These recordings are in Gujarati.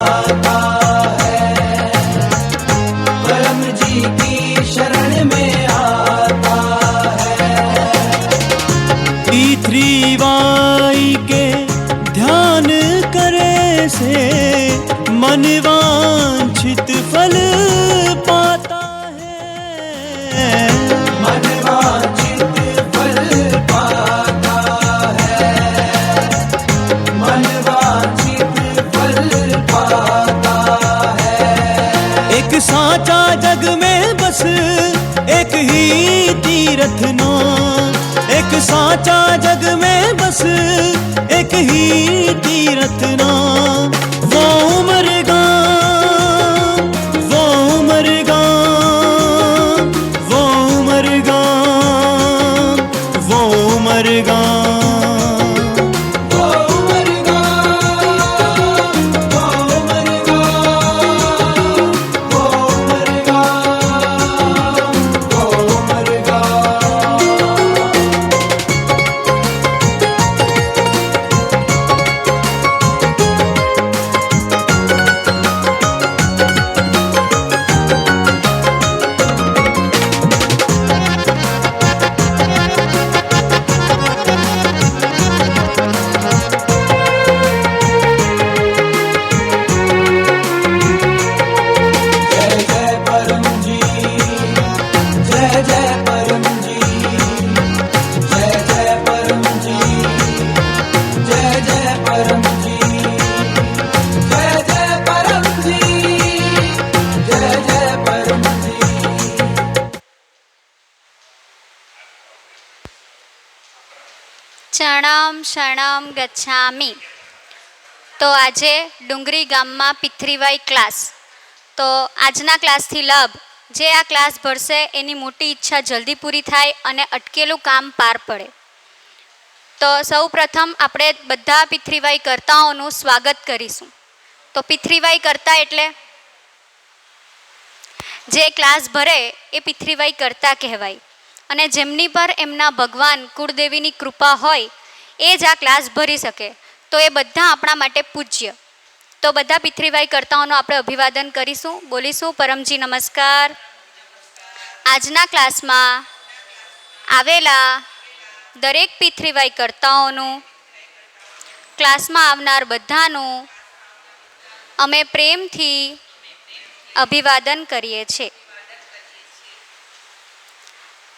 आता है, परम जी की शरण में आता है। पृथ्वी के ध्यान करे से मन वांछित फल पाता है, मन वांछित फल पाता है, मन वांछित फल पाता है। एक साचा जग में बस एक ही तीर्थ नाम, एक साचा जग में बस एक ही तीर्थ नाम, वो उमरगाम, वो उमरगाम, वो उमरगाम, वो उमरगाम। શરણમ શરણમ ગચ્છામિ. તો આજે ડુંગરી ગામમાં પિથરીવાઈ ક્લાસ. તો આજના ક્લાસથી લાભ, જે આ ક્લાસ ભરશે એની મોટી ઈચ્છા જલ્દી પૂરી થાય અને અટકેલું કામ પાર પડે. તો સૌ પ્રથમ આપણે બધા પિથરીવાઈ કર્તાઓનું સ્વાગત કરીશું. તો પિથરીવાઈ કર્તા એટલે જે ક્લાસ ભરે એ પિથરીવાઈ કર્તા કહેવાય. અને જેમની પર એમના ભગવાન કુળદેવીની કૃપા હોય એ જ આ ક્લાસ ભરી શકે. તો એ બધા આપણા માટે પૂજ્ય. તો બધા પિથરીવાઈ કર્તાઓનું આપણે અભિવાદન કરીશું, બોલીશું પરમજી નમસ્કાર. આજના ક્લાસમાં આવેલા દરેક પિથરીવાઈ કર્તાઓનું, ક્લાસમાં આવનાર બધાનું અમે પ્રેમથી અભિવાદન કરીએ છીએ.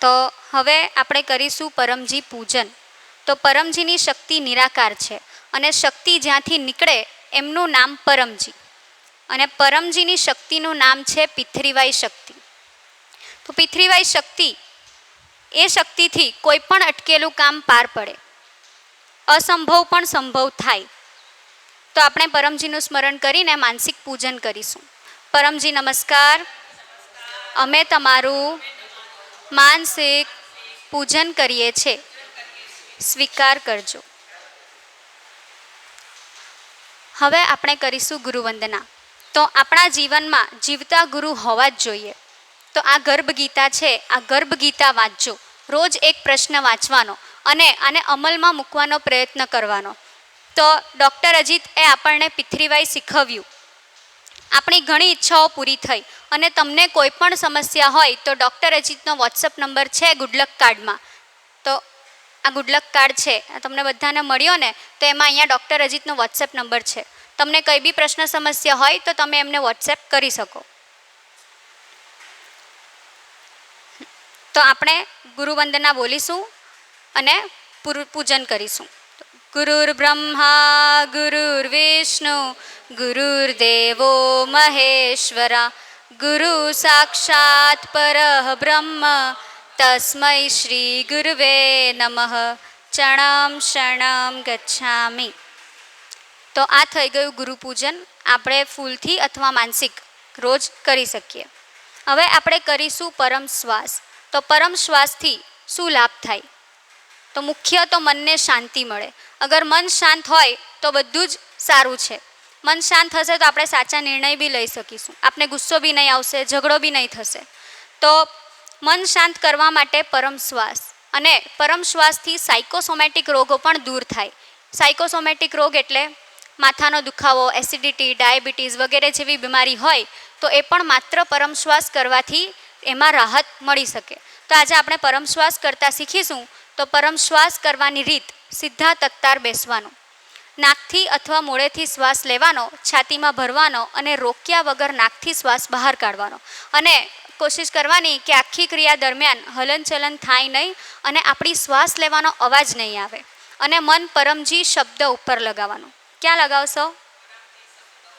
તો હવે આપણે કરીશું પરમજી પૂજન. તો પરમજીની શક્તિ નિરાકાર છે અને શક્તિ જ્યાંથી નીકળે એમનું નામ પરમજી, અને પરમજીની શક્તિનું નામ છે પિથરીવાઈ શક્તિ. તો પિથરીવાઈ શક્તિ, એ શક્તિથી કોઈ પણ અટકેલું કામ પાર પડે, અસંભવ પણ સંભવ થાય. તો આપણે પરમજીનું સ્મરણ કરીને માનસિક પૂજન કરીશું. પરમજી નમસ્કાર, અમે તમારું માનસિક પૂજન કરીએ છીએ, સ્વીકાર કરજો. હવે આપણે કરીશું ગુરુવંદના. તો આપણા જીવનમાં જીવતા ગુરુ હોવા જ જોઈએ. તો આ ગર્ભગીતા છે, આ ગર્ભગીતા વાંચજો. રોજ એક પ્રશ્ન વાંચવાનો અને આને અમલમાં મૂકવાનો પ્રયત્ન કરવાનો. તો ડૉક્ટર અજીતએ આપણને પિથરીવાઈ શીખવ્યું. આપણી ઘણી ઈચ્છાઓ પૂરી થઈ. અને તમને કોઈ પણ સમસ્યા હોય તો ડૉક્ટર અજીતનો વોટ્સઅપ નંબર છે ગુડલક કાર્ડમાં. તો આ ગુડલક કાર્ડ છે, તમને બધાને મળ્યો ને, તો એમાં અહીંયા ડૉક્ટર અજીતનો વોટ્સએપ નંબર છે. તમને કંઈ બી પ્રશ્ન સમસ્યા હોય તો તમે એમને વોટ્સએપ કરી શકો. તો આપણે ગુરુવંદના બોલીશું અને પૂજન કરીશું. ગુરુર બ્રહ્મા ગુરુર વિષ્ણુ ગુરુર્દેવો મહેશ્વરા, ગુરુ સાક્ષાત પરબ્રહ્મ તસ્મૈ શ્રી ગુરુવે નમઃ. ચરણમ શરણમ ગચ્છામિ. તો આ થઈ ગયું ગુરુ પૂજન. આપણે ફૂલથી અથવા માનસિક રોજ કરી શકીએ. હવે આપણે કરીશું પરમ શ્વાસ. તો પરમ શ્વાસથી શું લાભ થાય? તો મુખ્ય તો મનને શાંતિ મળે. અગર મન શાંત હોય તો બધું જ સારું છે. મન શાંત થશે તો આપણે સાચા નિર્ણય બી લઈ શકીશું. આપણે ગુસ્સો બી નહીં આવશે, ઝઘડો બી નહીં થશે. તો મન શાંત કરવા માટે પરમ શ્વાસ, અને પરમ શ્વાસથી સાયકોસોમેટિક રોગો પણ દૂર થાય. સાયકોસોમેટિક રોગ એટલે માથાનો દુખાવો, એસિડિટી, ડાયાબિટીસ વગેરે જેવી બીમારી હોય તો એ પણ માત્ર પરમ શ્વાસ કરવાથી એમાં રાહત મળી શકે. તો આજે આપણે પરમ શ્વાસ કરતાં શીખીશું. તો પરમ શ્વાસ કરવાની રીત: સીધા તકતાર બેસવાનું, નાકથી અથવા મોઢેથી શ્વાસ લેવાનો, છાતીમાં ભરવાનો અને રોક્યા વગર નાકથી શ્વાસ બહાર કાઢવાનો. અને કોશિશ કરવાની કે આખી ક્રિયા દરમિયાન હલનચલન થાય નહીં અને આપણી શ્વાસ લેવાનો અવાજ નહીં આવે. અને મન પરમજી શબ્દ ઉપર લગાવવાનું. ક્યાં લગાવશો?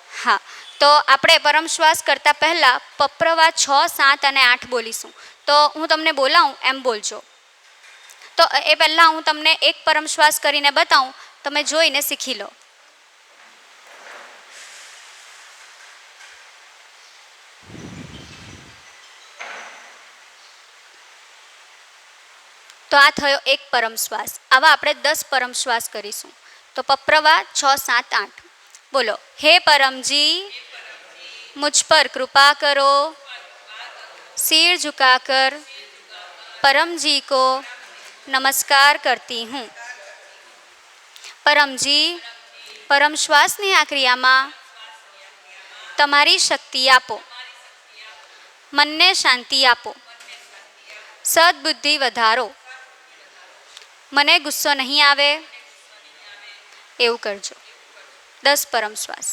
હા, તો આપણે પરમ શ્વાસ કરતાં પહેલાં પપ્રવા 6, 7 અને 8 બોલીશું. તો હું તમને બોલાવું એમ બોલજો. તો એ પહેલાં હું તમને એક પરમ શ્વાસ કરીને બતાવું, તમે જોઈને શીખી લો. તો આ થયો એક પરમ શ્વાસ. આવા આપણે 10 પરમ શ્વાસ કરીશું. તો પપ્રવા 6, 7, 8 બોલો. હે परमजी मुझ पर कृपा करो, सिर झुकाकर परम जी को नमस्कार करती हूँ. परमजी, પરમ શ્વાસની આ ક્રિયામાં તમારી શક્તિ આપો, મનને શાંતિ આપો, સદબુદ્ધિ વધારો, મને ગુસ્સો નહીં આવે એવું કરજો. 10 પરમ શ્વાસ.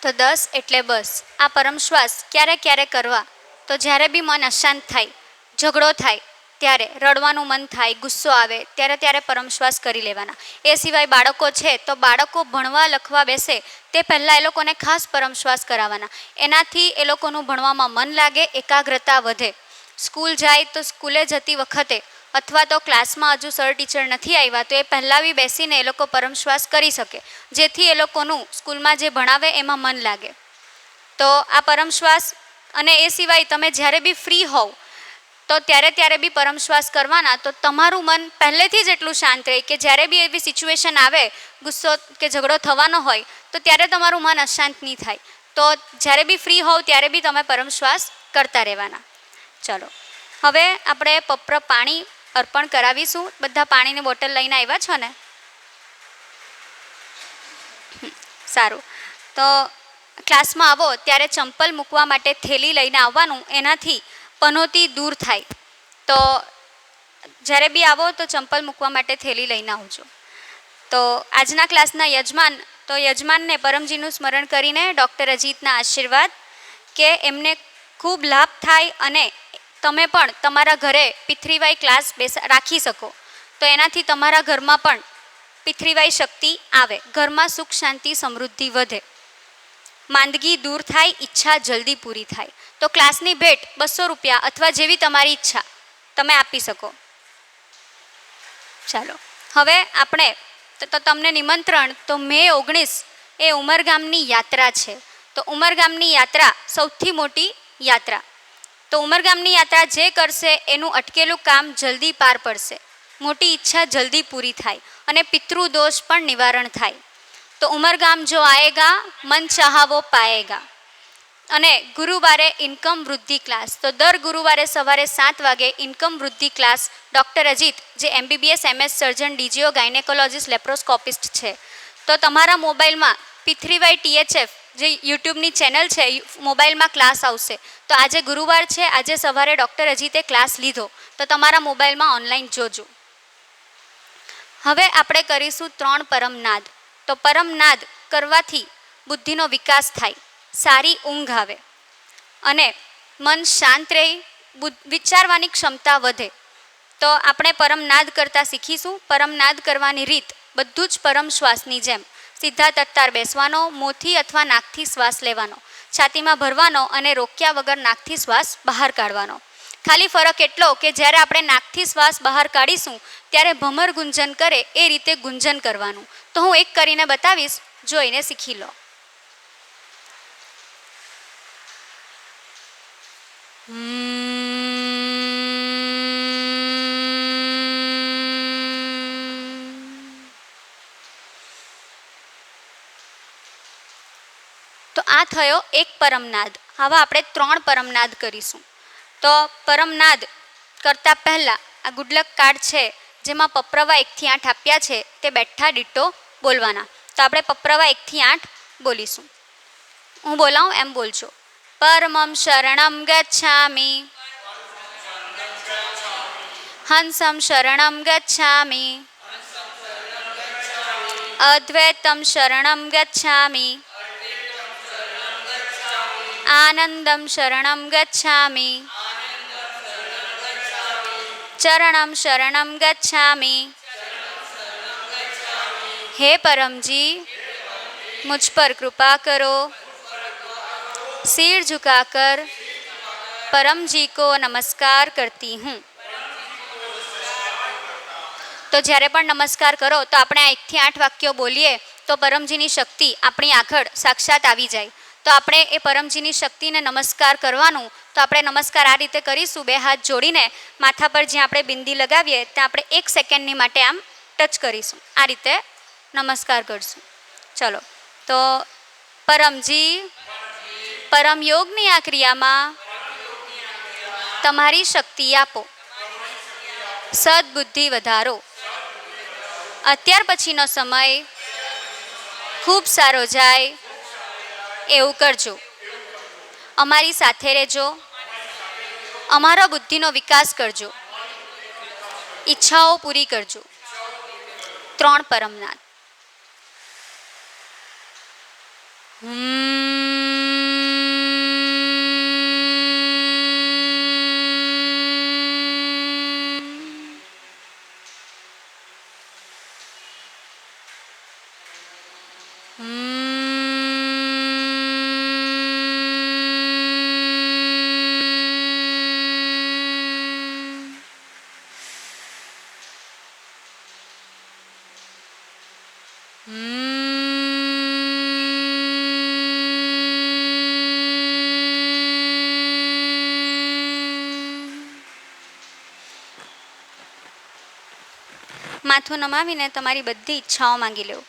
તો 10 એટલે બસ. આ પરમ શ્વાસ ક્યારે ક્યારે કરવા? તો જ્યારે બી મન અશાંત થાય, ઝઘડો થાય, ત્યારે રડવાનું મન થાય, ગુસ્સો આવે, ત્યારે પરમ શ્વાસ કરી લેવાના. એ સિવાય બાળકો છે તો બાળકો ભણવા લખવા બેસે તે પહેલાં એ લોકોને ખાસ પરમ શ્વાસ કરાવવાના. એનાથી એ લોકોનું ભણવામાં મન લાગે, એકાગ્રતા વધે. સ્કૂલ જાય તો સ્કૂલે જતી વખતે અથવા તો ક્લાસમાં હજુ સર ટીચર નથી આવ્યા તો એ પહેલાં બી બેસીને એ લોકો પરમ શ્વાસ કરી શકે, જેથી એ લોકોનું સ્કૂલમાં જે ભણાવે એમાં મન લાગે. તો આ પરમ શ્વાસ. અને એ સિવાય તમે જ્યારે બી ફ્રી હોવ તો ત્યારે બી પરમ શ્વાસ કરવાના. તો તમારું મન પહેલેથી જ એટલું શાંત રહે કે જ્યારે બી એવી સિચ્યુએશન આવે, ગુસ્સો કે ઝઘડો થવાનો હોય તો ત્યારે તમારું મન અશાંત નહીં થાય. તો જ્યારે બી ફ્રી હોવ ત્યારે બી તમે પરમ શ્વાસ કરતા રહેવાના. ચલો, હવે આપણે પપ્ર પાણી અર્પણ કરાવીશું. બધા પાણીની બોટલ લઈને આવ્યા છો ને? સારું. તો ક્લાસમાં આવો ત્યારે ચંપલ મૂકવા માટે થેલી લઈને આવવાનું, એનાથી પનોતી દૂર થાય. તો જ્યારે બી આવો તો ચંપલ મૂકવા માટે થેલી લઈને આવજો. તો આજના ક્લાસના યજમાનને પરમજીનું સ્મરણ કરીને ડૉક્ટર અજીતના આશીર્વાદ કે એમને ખૂબ લાભ થાય અને તમે પણ તમારા ઘરે પિતૃવાઈ ક્લાસ રાખી શકો. તો એનાથી તમારા ઘરમાં પણ પિતૃવાઈ શક્તિ આવે, ઘરમાં સુખ શાંતિ સમૃદ્ધિ વધે, માંદગી દૂર થાય, ઈચ્છા જલ્દી પૂરી થાય. તો ક્લાસની ભેટ 200 રૂપિયા અથવા જેવી તમારી ઈચ્છા તમે આપી શકો. ચાલો, હવે આપણે તો તમને નિમંત્રણ. તો મે 19 એ ઉમરગામની યાત્રા છે. તો ઉમરગામની યાત્રા સૌથી મોટી યાત્રા. તો ઉમરગામની યાત્રા જે કરશે એનું અટકેલું કામ જલ્દી પાર પડશે, મોટી ઈચ્છા જલ્દી પૂરી થાય અને પિતૃદોષ પણ નિવારણ થાય. તો ઉમરગામ જો આએગા મન ચાહા વો પાએગા. અને ગુરુવારે ઇન્કમ વૃદ્ધિ ક્લાસ. તો દર ગુરુવારે સવારે 7 વાગે ઇન્કમ વૃદ્ધિ ક્લાસ ડૉક્ટર અજીત, જે MBBS MS સર્જન, DGO, ગાયનેકોલોજીસ્ટ, લેપ્રોસ્કોપિસ્ટ છે, તો તમારા મોબાઈલમાં P3Y જે યુટ્યુબની ચેનલ છે, મોબાઈલમાં ક્લાસ આવશે. તો આજે ગુરુવાર છે, આજે સવારે ડૉક્ટર અજીતે ક્લાસ લીધો, તો તમારા મોબાઈલમાં ઓનલાઈન જોજો. હવે આપણે કરીશું 3 પરમનાદ. તો પરમનાદ કરવાથી બુદ્ધિનો વિકાસ થાય, સારી ઊંઘ આવે અને મન શાંત રહે, વિચારવાની ક્ષમતા વધે. તો આપણે પરમનાદ કરતાં શીખીશું. પરમનાદ કરવાની રીત બધું જ પરમ શ્વાસની જેમ સીધા તત્તાર બેસવાનો, મોંથી અથવા નાકથી શ્વાસ લેવાનો, છાતીમાં ભરવાનો અને રોક્યા વગર નાકથી શ્વાસ બહાર કાઢવાનો. ખાલી ફરક એટલો કે જ્યારે આપણે નાકથી શ્વાસ બહાર કાઢીશું ત્યારે ભમર ગુંજન કરે એ રીતે ગુંજન કરવાનું. તો હું એક કરીને બતાવીશ, જોઈને શીખી લો. તો આ થયો એક પરમનાદ. હવે આપણે 3 પરમનાદ કરીશું. તો પરમનાદ કરતાં પહેલાં આ ગુડલક કાર્ડ છે જેમાં પપ્રવા 1 થી 8 આપ્યા છે તે બેઠા ડિટ્ટો બોલવાના. તો આપણે પપ્રવા 1 થી 8 બોલીશું. હું બોલાવું એમ બોલજો. પરમં શરણં ગચ્છામિ, હંસં શરણં ગચ્છામિ, અદ્વૈતં શરણં ગચ્છામિ, આનંદં શરણં ગચ્છામિ, ચરણં શરણં ગચ્છામિ. હે પરમજી, मुझ पर कृपा करो. सिर झुकाकर परम जी को नमस्कार करती हूँ. તો જ્યારે પણ નમસ્કાર કરો તો આપણે 1 થી 8 વાક્યો બોલીએ તો પરમજીની શક્તિ આપણી આગળ સાક્ષાત આવી જાય. તો આપણે એ પરમજીની શક્તિને નમસ્કાર કરવાનું. તો આપણે નમસ્કાર આ રીતે કરીશું, 2 હાથ જોડીને માથા પર જ્યાં આપણે બિંદી લગાવીએ ત્યાં આપણે 1 સેકન્ડની માટે આમ ટચ કરીશું. આ રીતે નમસ્કાર કરશું. ચલો. તો પરમજી, પરમ યોગની આ ક્રિયામાં તમારી શક્તિ આપો, સદબુદ્ધિ વધારો. અત્યાર પછીનો સમય ખૂબ સારો જાય એવું કરજો. અમારી સાથે રહેજો, અમારો બુદ્ધિનો વિકાસ કરજો, ઈચ્છાઓ પૂરી કરજો. 3 પરમનાદ. માથું નમાવીને તમારી બધી ઈચ્છાઓ માંગી લો.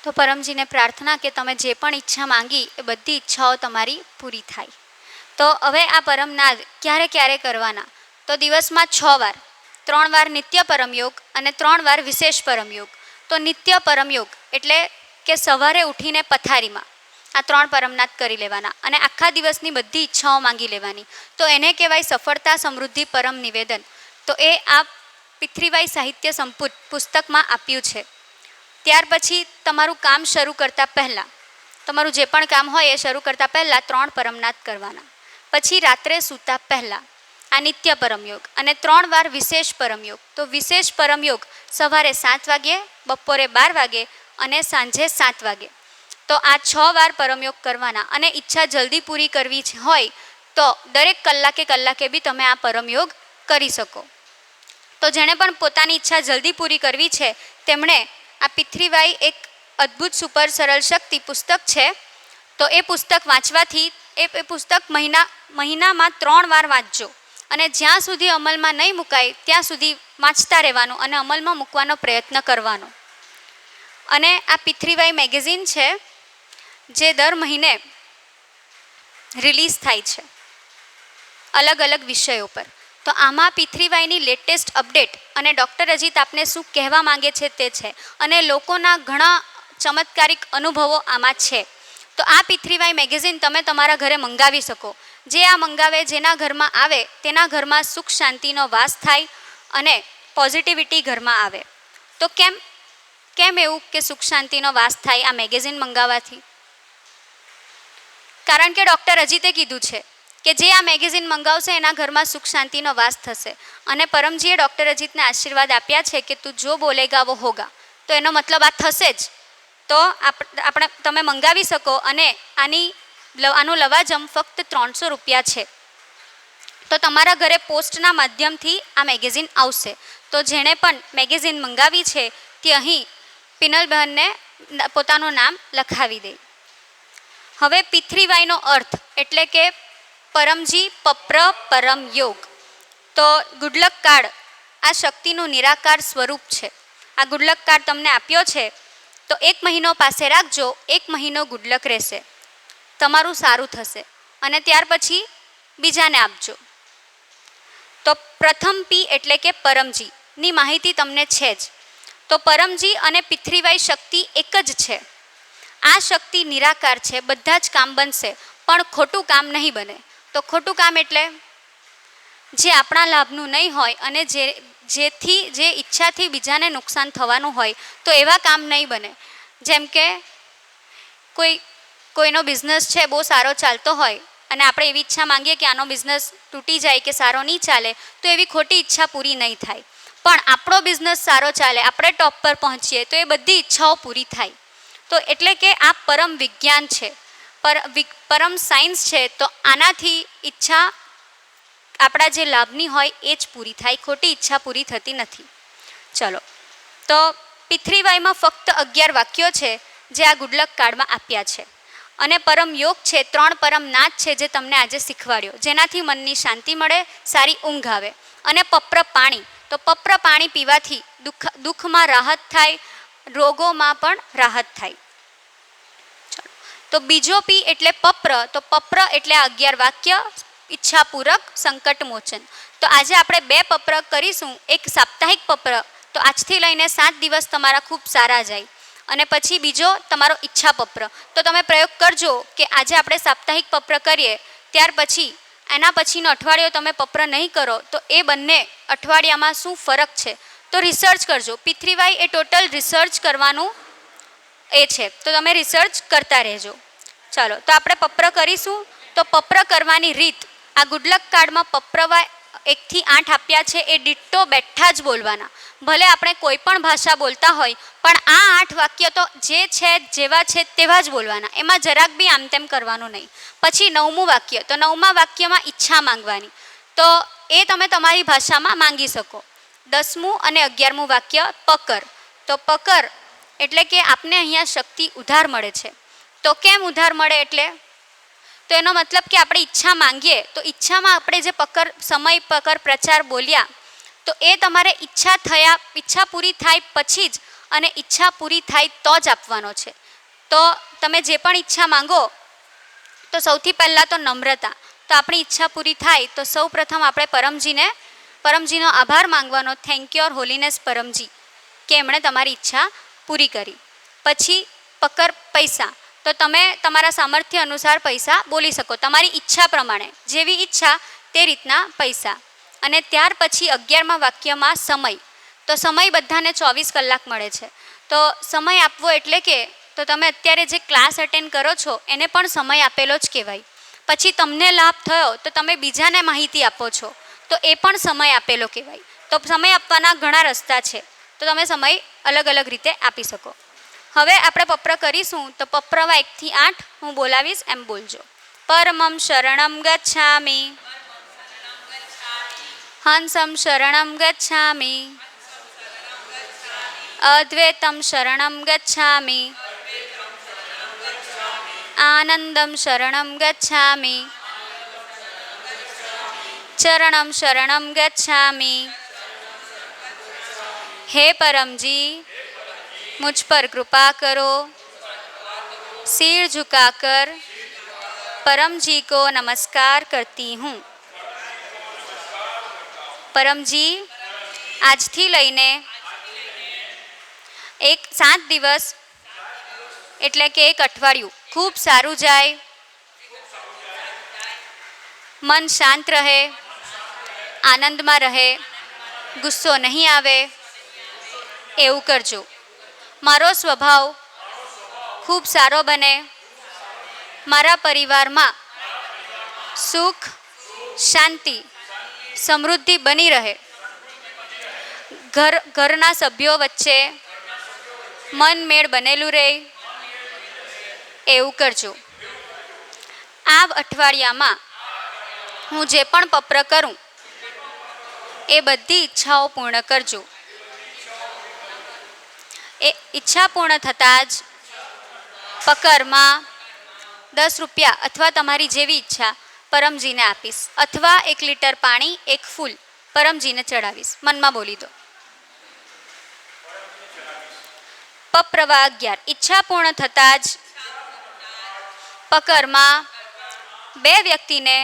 તો પરમજીને પ્રાર્થના કે તમે જે પણ ઈચ્છા માંગી એ બધી ઈચ્છાઓ તમારી પૂરી થાય. તો હવે આ પરમનાદ ક્યારે ક્યારે કરવાના? તો દિવસમાં 6 વાર, 3 વાર નિત્ય પરમયોગ અને 3 વાર વિશેષ પરમયોગ. તો નિત્ય પરમયોગ એટલે કે સવારે ઉઠીને પથારીમાં આ 3 પરમનાદ કરી લેવાના અને આખા દિવસની બધી ઈચ્છાઓ માંગી લેવાની. તો એને કહેવાય સફળતા સમૃદ્ધિ પરમ નિવેદન. તો એ આ P3Y સાહિત્ય સંપુટ પુસ્તકમાં આપ્યું છે. ત્યાર પછી તમારું કામ શરૂ કરતાં પહેલાં, તમારું જે પણ કામ હોય એ શરૂ કરતાં પહેલાં 3 પરમનાદ કરવાના. પછી રાત્રે સૂતા પહેલાં આ નિત્ય પરમયોગ અને 3 વાર વિશેષ પરમયોગ. તો વિશેષ પરમયોગ સવારે 7 વાગે, બપોરે 12 વાગે અને સાંજે 7 વાગે. તો તો આ 6 વાર પરમયોગ કરવાના. અને ઈચ્છા જલ્દી પૂરી કરવી હોય તો દરેક કલાકે બી તમે આ પરમયોગ કરી શકો. તો જેણે પણ પોતાની ઈચ્છા જલ્દી પૂરી કરવી છે તેમણે આ પિથ્રીવાઈ એક અદ્ભુત સુપર સરળ શક્તિ પુસ્તક છે. તો એ પુસ્તક વાંચવાથી એ પુસ્તક મહિનામાં 3 વાર વાંચજો અને જ્યાં સુધી અમલમાં નહીં મુકાય ત્યાં સુધી વાંચતા રહેવાનું અને અમલમાં મૂકવાનો પ્રયત્ન કરવાનો. અને આ પિથ્રીવાઈ મેગેઝિન છે જે દર મહિને રિલીઝ થાય છે અલગ અલગ વિષયો પર. તો આમાં પિથ્રીવાઈની લેટેસ્ટ અપડેટ અને ડૉક્ટર અજીત આપને શું કહેવા માંગે છે તે છે અને લોકોના ઘણા ચમત્કારિક અનુભવો આમાં છે. તો આ પિથ્રીવાઈ મેગેઝિન તમે તમારા ઘરે મંગાવી શકો. જે આ મંગાવે જેના ઘરમાં આવે તેના ઘરમાં સુખ શાંતિનો વાસ થાય અને પોઝિટિવિટી ઘરમાં આવે. તો કેમ એવું કે સુખ શાંતિનો વાસ થાય આ મેગેઝિન મંગાવવાથી? કારણ કે ડૉક્ટર અજીતે કીધું છે કે જે આ મેગેઝિન મંગાવશે એના ઘરમાં સુખ શાંતિનો વાસ થશે. અને પરમજીએ ડૉક્ટર અજીતને આશીર્વાદ આપ્યા છે કે તું જો બોલેગા વો હોગા. તો એનો મતલબ આ થશે જ. તો આપણે તમે મંગાવી શકો અને આનું લવાજમ ફક્ત 300 રૂપિયા છે. તો તમારા ઘરે પોસ્ટના માધ્યમથી આ મેગેઝિન આવશે. તો જેણે પણ મેગેઝિન મંગાવી છે તે અહીં પિનલબહેનને પોતાનું નામ લખાવી દે. હવે પિથ્રીવાઈનો અર્થ એટલે કે પરમજી પપ્ર પરમ યોગ. તો ગુડલક કાર્ડ આ શક્તિનું નિરાકાર સ્વરૂપ છે. આ ગુડલક કાર્ડ તમને આપ્યો છે તો 1 મહિનો પાસે રાખજો. 1 મહિનો ગુડલક રહેશે, તમારું સારું થશે અને ત્યાર પછી બીજાને આપજો. તો પ્રથમ પી એટલે કે પરમજીની માહિતી તમને છે જ. તો પરમજી અને પિથ્રીવાઈ શક્તિ એક જ છે. આ શક્તિ નિરાકાર છે, બધા જ કામ બનશે પણ ખોટું કામ નહીં બને. તો ખોટું કામ એટલે જે આપણા લાભનું નહીં હોય અને જે ઈચ્છાથી બીજાને નુકસાન થવાનું હોય તો એવા કામ નહીં બને. જેમ કે કોઈનો બિઝનેસ છે બહુ સારો ચાલતો હોય અને આપણે એવી ઈચ્છા માંગીએ કે આનો બિઝનેસ તૂટી જાય કે સારો નહીં ચાલે તો એવી ખોટી ઈચ્છા પૂરી નહીં થાય. પણ આપણો બિઝનેસ સારો ચાલે, આપણે ટોપ પર પહોંચીએ તો એ બધી ઈચ્છાઓ પૂરી થાય. તો એટલે કે આ પરમ વિજ્ઞાન છે, પરમ સાયન્સ છે. તો આનાથી ઈચ્છા આપણા જે લાભની હોય એ જ પૂરી થાય, ખોટી ઈચ્છા પૂરી થતી નથી. ચલો, તો પિથ્રીવાઈમાં ફક્ત 11 વાક્યો છે જે આ ગુડલક કાર્ડમાં આપ્યા છે. અને પરમ યોગ છે, 3 પરમ નાદ છે જે તમને આજે શીખવાડ્યો, જેનાથી મનની શાંતિ મળે, સારી ઊંઘ આવે. અને પપ્ર પાણી, તો પપ્ર પાણી પીવાથી દુઃખમાં રાહત થાય, રોગોમાં પણ રાહત થાય. તો બીજો પી એટલે પપ્ર. તો પપ્ર એટલે 11 વાક્ય, ઈચ્છાપૂરક, સંકટ મોચન. તો આજે આપણે 2 પપ્ર કરીશું. એક સાપ્તાહિક પપ્ર, તો આજથી લઈને 7 દિવસ તમારા ખૂબ સારા જાય. અને પછી બીજો તમારો ઈચ્છા પપ્ર. તો તમે પ્રયોગ કરજો કે આજે આપણે સાપ્તાહિક પપ્ર કરીએ ત્યાર પછી એના પછીનો અઠવાડિયો તમે પપ્ર નહીં કરો તો એ બંને અઠવાડિયામાં શું ફરક છે તો રિસર્ચ કરજો. પિથ્રીવાઈ એ ટોટલ રિસર્ચ કરવાનું એ છે, તો તમે રિસર્ચ કરતા રહેજો. ચાલો, તો આપણે પપ્ર કરીશું. તો પપ્ર કરવાની રીત આ ગુડલક કાર્ડમાં પપ્રવાય 1 થી 8 આપ્યા છે. એ ડિટ્ટો બેઠા જ બોલવાના. ભલે આપણે કોઈ પણ ભાષા બોલતા હોય પણ આ 8 વાક્ય તો જે છે જેવા છે તેવા જ બોલવાના, એમાં જરાક બી આમ તેમ કરવાનું નહીં. પછી 9મું વાક્ય, તો 9મા વાક્યમાં ઈચ્છા માંગવાની, તો એ તમે તમારી ભાષામાં માંગી શકો. 10મું અને 11મું વાક્ય પકર. તો પકર એટલે કે આપને અહીંયા શક્તિ ઉધાર મળે છે. તો કેમ ઉધાર મળે એટલે તો એનો મતલબ કે આપણે ઈચ્છા માંગીએ તો ઈચ્છામાં આપણે જે પકર સમય પકર પ્રચાર બોલ્યા તો એ તમારે ઈચ્છા પૂરી થાય પછી જ અને ઈચ્છા પૂરી થાય તો જ આપવાનો છે. તો તમે જે પણ ઈચ્છા માંગો તો સૌથી પહેલાં તો નમ્રતા. તો આપણી ઈચ્છા પૂરી થાય તો સૌ પ્રથમ આપણે પરમજીનો આભાર માંગવાનો. થેન્ક યુ ઓર હોલીનેસ પરમજી કે એમણે તમારી ઈચ્છા પૂરી કરી. પછી પકર પૈસા, તો તમે તમારા સામર્થ્ય અનુસાર પૈસા બોલી શકો, તમારી ઈચ્છા પ્રમાણે, જેવી ઈચ્છા તે રીતના પૈસા. અને ત્યાર પછી 11મા વાક્યમાં સમય. તો સમય બધાને 24 કલાક મળે છે. તો સમય આપવો એટલે કે તો તમે અત્યારે જે ક્લાસ અટેન્ડ કરો છો એને પણ સમય આપેલો જ કહેવાય. પછી તમને લાભ થયો તો તમે બીજાને માહિતી આપો છો તો એ પણ સમય આપેલો કહેવાય. તો સમય આપવાના ઘણા રસ્તા છે, તો તમે સમય અલગ અલગ રીતે આપી શકો. હવે આપણે પપ્ર કરીશું તો પપ્રવા 1 થી 8 હું બોલાવીશ એમ બોલજો. પરમં શરણં ગચ્છામિ, હંસં શરણં ગચ્છામિ, અદ્વૈતં શરણં ગચ્છામિ, આનંદં શરણં ગચ્છામિ, ચરણં શરણં ગચ્છામિ. હે परमजी मुझ पर कृपा करो, सिर झुकाकर परम जी को नमस्कार करती हूँ. પરમજી આજથી લઈને 7 દિવસ એટલે કે 1 અઠવાડિયું ખૂબ સારું જાય, મન શાંત રહે, આનંદમાં રહે, ગુસ્સો નહીં આવે એવું કરજો. મારો સ્વભાવ ખૂબ સારો બને, મારા પરિવારમાં સુખ, શાંતિ, સમૃદ્ધિ બની રહે, ઘરના સભ્યો વચ્ચે મન મેળ બનેલું રહે એવું કરજો. આ અઠવાડિયામાં હું જે પણ પપ્ર કરું એ બધી ઈચ્છાઓ પૂર્ણ કરજો. એ ઈચ્છા પૂર્ણ થતાં જ પકરમાં 10 રૂપિયા અથવા તમારી જેવી ઈચ્છા પરમજીને આપીશ, અથવા 1 લીટર પાણી, 1 ફૂલ પરમજીને ચડાવીશ. મનમાં બોલી દો. પપ્રવા 11 ઈચ્છા પૂર્ણ થતાં જ પકરમાં 2 વ્યક્તિને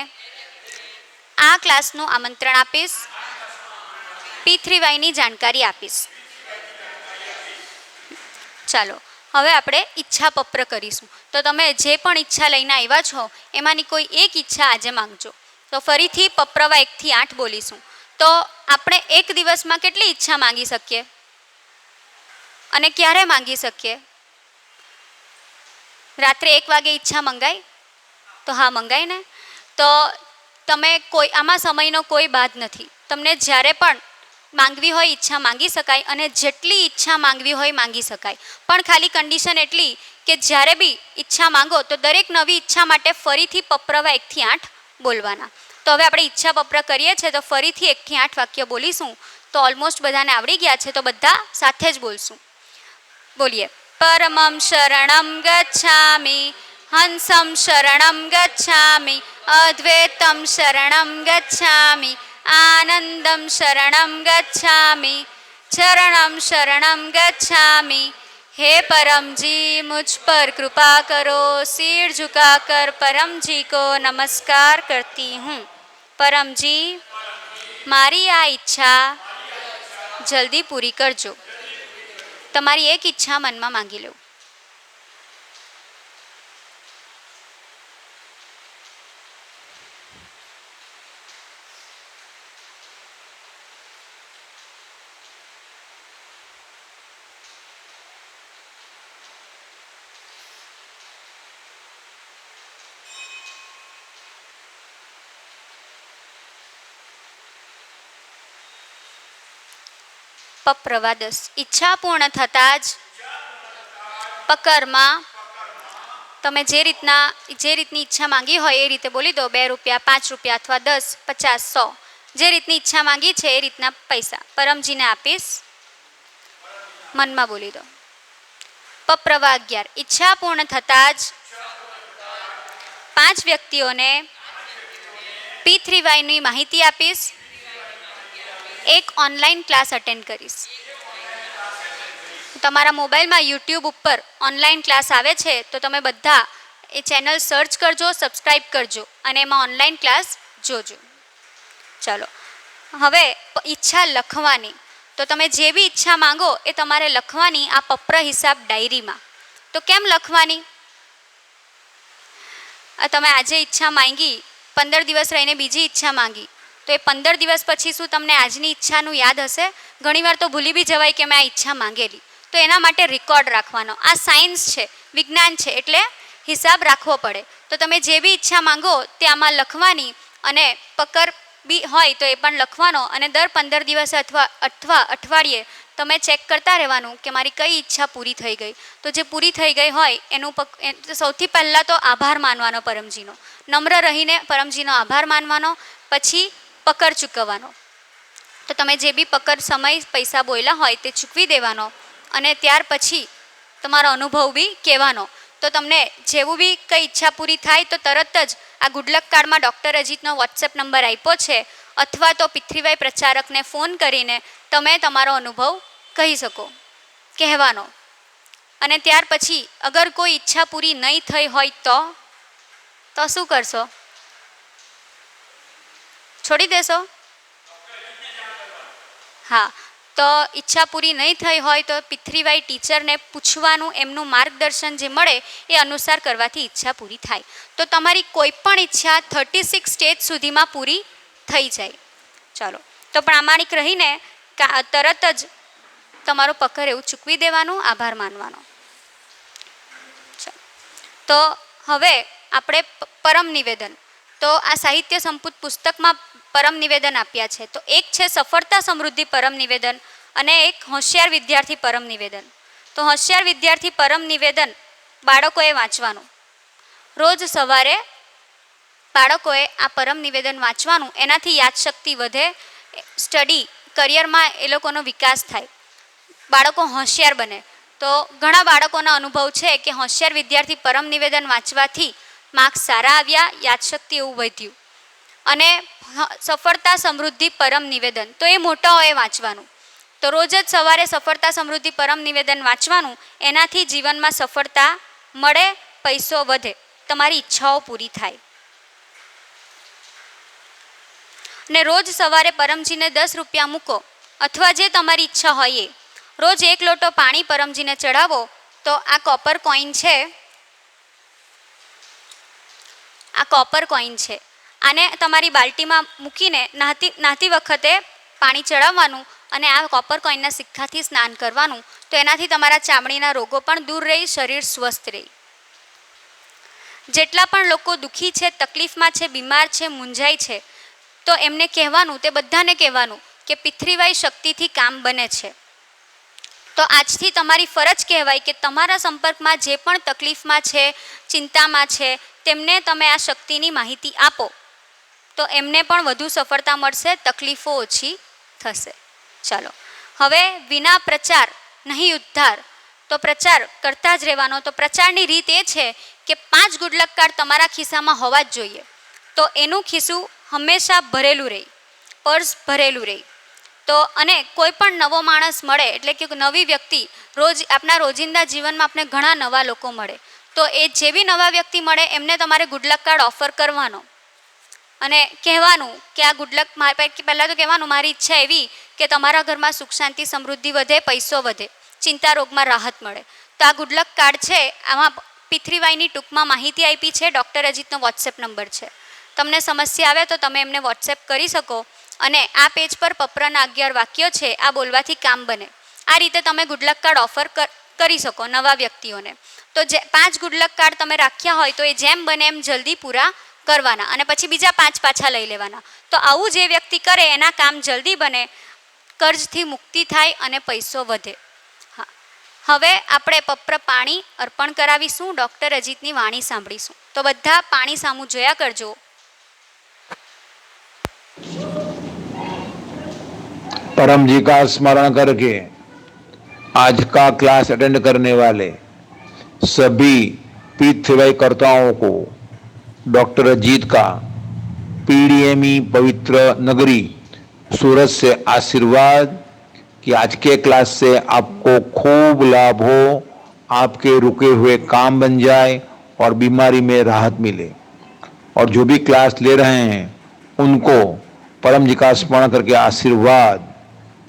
આ ક્લાસનું આમંત્રણ આપીશ, P3Y ની જાણકારી આપીશ. ચાલો હવે આપણે ઈચ્છા પત્ર કરીશું. તો તમે જે પણ ઈચ્છા લઈને આવ્યા છો એમાંની કોઈ એક ઈચ્છા આજે માંગજો. તો ફરીથી પપ્રવા 1 થી 8 બોલીશું. તો આપણે એક દિવસમાં કેટલી ઈચ્છા માંગી શકીએ અને ક્યારે માંગી શકીએ? રાત્રે 1 વાગે ઈચ્છા મંગાય? તો હા મંગાય ને. તો તમે કોઈ આમાં સમયનો કોઈ બાદ નથી. તમને જ્યારે પણ માંગવી હોય ઈચ્છા માંગી શકાય, અને જેટલી ઈચ્છા માંગવી હોય માંગી શકાય. પણ ખાલી કન્ડિશન એટલી કે જ્યારે બી ઈચ્છા માંગો તો દરેક નવી ઈચ્છા માટે ફરીથી પપ્રવા 1 થી 8 બોલવાના. તો હવે આપણે ઈચ્છા પત્ર કરીએ છીએ તો ફરીથી 1 થી 8 વાક્ય બોલીશું. તો ઓલમોસ્ટ બધાને આવડી ગયા છે, તો બધા સાથે જ બોલશું. બોલીએ. પરમં શરણં ગચ્છામિ, હંસં શરણં ગચ્છામિ, અદ્વૈતં શરણં ગચ્છામિ, આનંદં શરણં ગચ્છામિ, ચરણં શરણં ગચ્છામિ. हे परम जी मुझ पर कृपा करो, सिर झुकाकर परम जी को नमस्कार करती हूँ. परम जी મારી આ ઈચ્છા જલ્દી પૂરી કરજો. તમારી એક ઈચ્છા મનમાં માંગી લો. પપ્રવા 10 ઈચ્છા પૂર્ણ થતાં જ પકરમાં તમે જે રીતની ઈચ્છા માંગી હોય એ રીતે બોલી દો. 2 રૂપિયા, 5 રૂપિયા અથવા 10, 50, 100 જે રીતની ઈચ્છા માંગી છે એ રીતના પૈસા પરમજીને આપીશ. મનમાં બોલી દો. પપ્રવા 11 ઈચ્છા પૂર્ણ થતાં જ 5 વ્યક્તિઓને P3Y ની માહિતી આપીશ. એક ઓનલાઈન ક્લાસ અટેન્ડ કરીશ. તમારા મોબાઈલમાં યુટ્યુબ ઉપર ઓનલાઈન ક્લાસ આવે છે, તો તમે બધા એ ચેનલ સર્ચ કરજો, સબસ્ક્રાઈબ કરજો અને એમાં ઓનલાઈન ક્લાસ જોજો. ચાલો હવે ઈચ્છા લખવાની. તો તમે જે બી ઈચ્છા માંગો એ તમારે લખવાની આ પપ્ર હિસાબ ડાયરીમાં. તો કેમ લખવાની? તમે આજે ઈચ્છા માંગી, 15 દિવસ રહીને બીજી ઈચ્છા માંગી, તો એ 15 દિવસ પછી શું તમને આજની ઈચ્છાનું યાદ હશે? ઘણીવાર તો ભૂલી બી જવાય કે મેં આ ઈચ્છા માંગેલી. તો એના માટે રેકોર્ડ રાખવાનો. આ સાયન્સ છે, વિજ્ઞાન છે, એટલે હિસાબ રાખવો પડે. તો તમે જે બી ઈચ્છા માંગો તે આમાં લખવાની અને પકર બી હોય તો એ પણ લખવાનો અને દર 15 દિવસે અથવા અઠવાડિયે તમે ચેક કરતા રહેવાનું કે મારી કઈ ઈચ્છા પૂરી થઈ ગઈ. તો જે પૂરી થઈ ગઈ હોય એનું સૌથી પહેલાં તો આભાર માનવાનો પરમજીનો, નમ્ર રહીને પરમજીનો આભાર માનવાનો, પછી પકર ચૂકવવાનો. તો તમે જે બી પકર સમય પૈસા બોલ્યા હોય તે ચૂકવી દેવાનો અને ત્યાર પછી તમારો અનુભવ બી કહેવાનો. તો તમને જેવું બી કંઈ ઈચ્છા પૂરી થાય તો તરત જ આ ગુડલક કાર્ડમાં ડૉક્ટર અજીતનો વોટ્સએપ નંબર આપ્યો છે, અથવા તો પિતૃવાઈ પ્રચારકને ફોન કરીને તમે તમારો અનુભવ કહી શકો, કહેવાનો. અને ત્યાર પછી અગર કોઈ ઈચ્છા પૂરી નહીં થઈ હોય તો શું કરશો? છોડી દેશો? હા, તો ઈચ્છા પૂરી નહીં થઈ હોય તો પિતૃવાઈ ટીચરને પૂછવાનું, એમનું માર્ગદર્શન જે મળે એ અનુસાર કરવાથી ઈચ્છા પૂરી થાય. તો તમારી કોઈ પણ ઈચ્છા 36 સ્ટેજ સુધીમાં પૂરી થઈ જાય. ચાલો, તો પ્રામાણિક રહીને તરત જ તમારો પકર એવું ચૂકવી દેવાનું, આભાર માનવાનો. તો હવે આપણે પરમ નિવેદન. તો આ સાહિત્ય સંપુટ પુસ્તકમાં પરમ નિવેદન આપ્યા છે. તો એક છે સફળતા સમૃદ્ધિ પરમ નિવેદન અને એક હોશિયાર વિદ્યાર્થી પરમ નિવેદન. તો હોશિયાર વિદ્યાર્થી પરમ નિવેદન બાળકોએ વાંચવાનું. રોજ સવારે બાળકોએ આ પરમ નિવેદન વાંચવાનું. એનાથી યાદશક્તિ વધે, સ્ટડી કરિયરમાં એ લોકોનો વિકાસ થાય, બાળકો હોશિયાર બને. તો ઘણા બાળકોના અનુભવ છે કે હોશિયાર વિદ્યાર્થી પરમ નિવેદન વાંચવાથી માર્ક્સ સારા આવ્યા, યાદશક્તિ એવું વધ્યું. અને સફળતા સમૃદ્ધિ પરમ નિવેદન, તો એ મોટાઓએ વાંચવાનું. તો રોજ જ સવારે સફળતા સમૃદ્ધિ પરમ નિવેદન વાંચવાનું. એનાથી જીવનમાં સફળતા મળે, પૈસો વધે, તમારી ઈચ્છાઓ પૂરી થાય. ને રોજ સવારે પરમજીને 10 રૂપિયા મૂકો, અથવા જે તમારી ઈચ્છા હોય એ. રોજ 1 લોટો પાણી પરમજીને ચડાવો. તો આ કોપર કોઈન છે, આ કોપર કોઈન છે. આને તમારી બાલ્ટીમાં મૂકીને નહાતી વખતે પાણી ચડાવવાનું અને આ કોપર કોઈનના સિક્કાથી સ્નાન કરવાનું. તો એનાથી તમારા ચામડીના રોગો પણ દૂર રહી, શરીર સ્વસ્થ રહે. જેટલા પણ લોકો દુઃખી છે, તકલીફમાં છે, બીમાર છે, મૂંઝાય છે, તો એમને કહેવાનું, તે બધાને કહેવાનું કે પિતૃવાઈ શક્તિથી કામ બને છે. તો આજથી તમારી ફરજ કહેવાય કે તમારા સંપર્કમાં જે પણ તકલીફમાં છે, ચિંતામાં છે, તેમને તમે આ શક્તિની માહિતી આપો. તો એમને પણ વધુ સફળતા મળશે, તકલીફો ઓછી થશે. ચાલો, હવે વિના પ્રચાર નહીં ઉદ્ધાર. તો પ્રચાર કરતા જ રહેવાનો. તો પ્રચારની રીત એ છે કે 5 ગુડલક કાર્ડ તમારા ખિસ્સામાં હોવા જ જોઈએ. તો એનું ખિસ્સું હંમેશા ભરેલું રહે, પર્સ ભરેલું રહે. તો અને કોઈ પણ નવો માણસ મળે, એટલે કે નવી વ્યક્તિ, રોજ આપણા રોજિંદા જીવનમાં આપણે ઘણા નવા લોકો મળે. તો એ જે બી નવા વ્યક્તિ મળે એમને તમારે ગુડલક કાર્ડ ઓફર કરવાનો અને કહેવાનું કે આ ગુડલક પહેલાં તો કહેવાનું, મારી ઈચ્છા એવી કે તમારા ઘરમાં સુખ શાંતિ સમૃદ્ધિ વધે, પૈસો વધે, ચિંતા રોગમાં રાહત મળે. તો આ ગુડલક કાર્ડ છે, આમાં પિતૃવાઈની ટૂંકમાં માહિતી આપી છે. ડૉક્ટર અજીતનો વોટ્સએપ નંબર છે. તમને સમસ્યા આવે તો તમે એમને વોટ્સએપ કરી શકો. અને આ પેજ પર પપ્રના 11 વાક્યો છે, આ બોલવાથી કામ બને. આ રીતે તમે ગુડલક કાર્ડ ઓફર કરી શકો નવા વ્યક્તિઓને. તો જે 5 ગુડલક કાર્ડ તમે રાખ્યા હોય તો એ જેમ બને એમ જલ્દી પૂરા કરવાના અને પછી બીજા 5 પાછા લઈ લેવાના. તો આવું જે વ્યક્તિ કરે એના કામ જલ્દી બને, કર્જથી મુક્તિ થાય અને પૈસો વધે. હા, હવે આપણે પપ્ર પાણી અર્પણ કરાવીશું, ડૉક્ટર અજીતની વાણી સાંભળીશું. તો બધા પાણી સામું જોયા કરજો. परम जी का स्मरण करके आज का क्लास अटेंड करने वाले सभी पीतृवाईकर्ताओं को डॉक्टर अजीत का पीडीएमई पवित्र नगरी सूरत से आशीर्वाद कि आज के क्लास से आपको खूब लाभ हो, आपके रुके हुए काम बन जाए और बीमारी में राहत मिले. और जो भी क्लास ले रहे हैं उनको परम जी का स्मरण करके आशीर्वाद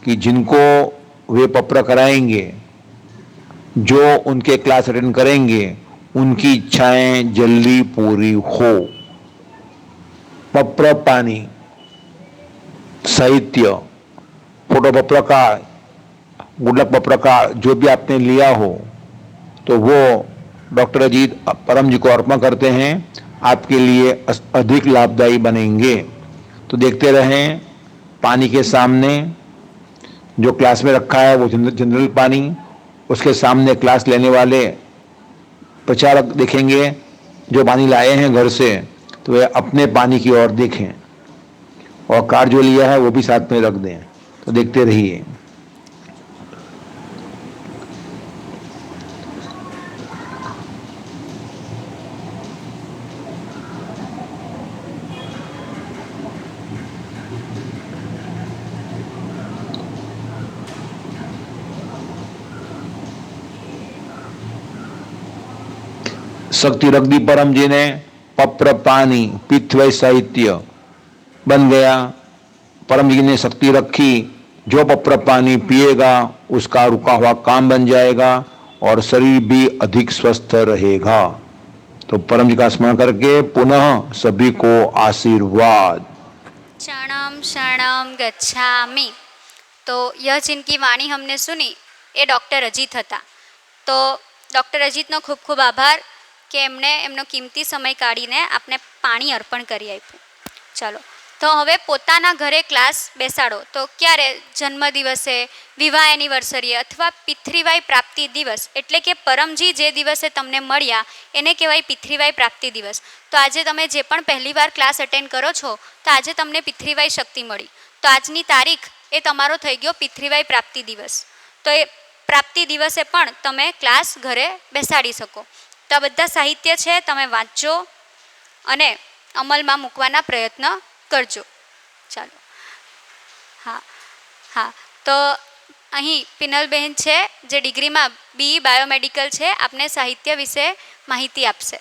कि जिनको वे पप्र कराएंगे, जो उनके क्लास अटेंड करेंगे, उनकी इच्छाएं जल्दी पूरी हो. पप्र पानी, साहित्य, फोटो पप्र का, गुडलक पप्र का जो भी आपने लिया हो तो वो डॉक्टर अजीत परम जी को अर्पण करते हैं, आपके लिए अधिक लाभदायी बनेंगे. तो देखते रहें पानी के सामने जो क्लास में रखा है वो जनरल पानी, उसके सामने क्लास लेने वाले प्रचारक देखेंगे जो पानी लाए हैं घर से, तो वे अपने पानी की ओर देखें और कार्ड जो लिया है वो भी साथ में रख दें। तो देखते रहिए। शक्ति रख दी परम जी ने, पप्र पानी पित्त साहित्य बन गया। परम जी ने शक्ति रखी, जो पप्र पानी पिएगा उसका रुका हुआ काम बन जाएगा और शरीर भी अधिक स्वस्थ रहेगा। तो परम जी का स्मरण करके पुनः सभी को आशीर्वाद। शरणम शरणम गच्छामि। तो यह जिनकी वाणी हमने सुनी એ ડૉક્ટર અજીત હતા। તો ડૉક્ટર અજીતનો ખૂબ ખૂબ આભાર કે એમણે એમનો કિંમતી સમય કાઢીને આપને પાણી અર્પણ કરી આપ્યું। ચાલો, તો હવે પોતાના ઘરે ક્લાસ બેસાડો। તો ક્યારે જન્મદિવસે, વિવાહ એનિવર્સરી અથવા પિતૃવાય પ્રાપ્તિ દિવસ, એટલે કે પરમજી જે દિવસે તમને મળ્યા એને કહેવાય પિતૃવાય પ્રાપ્તિ દિવસ। તો આજે તમે જે પણ પહેલીવાર ક્લાસ અટેન્ડ કરો છો તો આજે તમને પિતૃવાય શક્તિ મળી। તો આજની તારીખ એ તમારો થઈ ગયો પિતૃવાય પ્રાપ્તિ દિવસ। તો એ પ્રાપ્તિ દિવસે પણ તમે ક્લાસ ઘરે બેસાડી શકો। તો આ બધા સાહિત્ય છે, તમે વાંચજો અને અમલમાં મૂકવાના પ્રયત્ન કરજો। ચાલો, હા હા, તો અહીં પિનલબહેન છે જે ડિગ્રીમાં BE બાયોમેડિકલ છે, આપને સાહિત્ય વિશે માહિતી આપશે।